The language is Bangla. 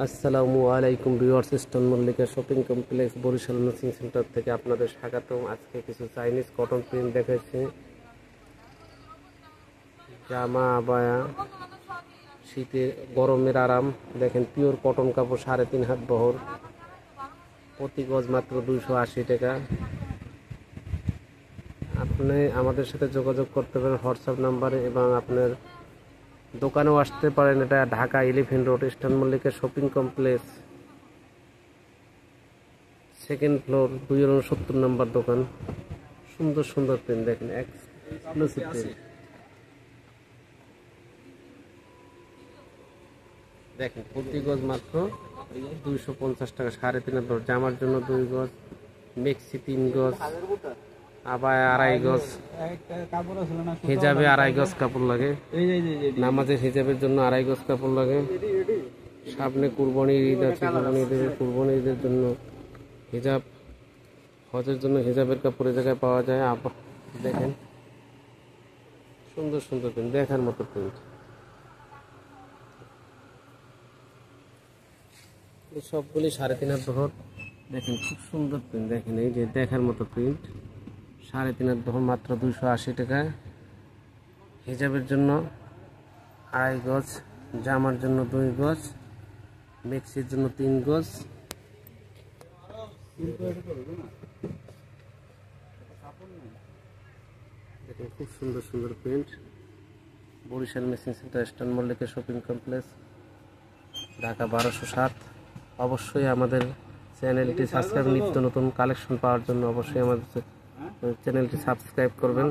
আসসালামু আলাইকুম viewers, eastern Mallika shopping complex Barishal matching centre থেকে আপনাদের স্বাগতম। আজকে কিছু চাইনিজ কটন প্রিন্ট দেখাচ্ছি, জামা আবায়া, শীতে গরমের আরাম। দেখেন পিওর কটন কাপড়, 3.5 হাত বহর, প্রতি গজ মাত্র 280 টাকা। আপনি আমাদের সাথে যোগাযোগ করতে পারেন হোয়াটসঅ্যাপ নাম্বারে এবং আপনার দোকানেও আসতে পারেন। এটা Dhaka 11 road, eastern Mallika shopping complex, second floor, 269 নম্বর দোকান। সুন্দর সুন্দর পেন দেখেন, এক্সক্লুসিভ পেন দেখেন, প্রতি গজ মাত্র 250 টাকা, 3.5 হাত। জামার জন্য 2 গজ, মেক্সি 3 গজ, আবায় 2.5 গজ, হিজাবে 2.5 গজ কাপড় লাগে। নামাজের হিজাবের জন্য 2.5 গজ কাপড় লাগে। সামনে কুরবানির ঈদ আছে, কুরবানি ঈদের জন্য হিজাব, হজের জন্য হিজাবের কাপড় জায়গায় পাওয়া যায়। দেখেন সুন্দর সুন্দর প্রিন্ট, দেখার মতো প্রিন্ট। এই সবগুলি 3.5 হাত বহর। দেখেন খুব সুন্দর প্রিন্ট, দেখেন এই যে দেখার মতো প্রিন্ট। 3.5 হাত বহর মাত্র 280 টাকা। হিজাবের জন্য 2.5 গজ, জামার জন্য 2 গজ, মেক্সির জন্য 3 গজ। দেখেন খুব সুন্দর সুন্দর print. Barishal matching centre, eastern Mallika shopping complex, Dhaka 1207। অবশ্যই আমাদের চ্যানেলটি সাবস্ক্রাইব, নিত্য নতুন কালেকশন পাওয়ার জন্য অবশ্যই আমাদের চ্যানেলটি সাবস্ক্রাইব করবেন।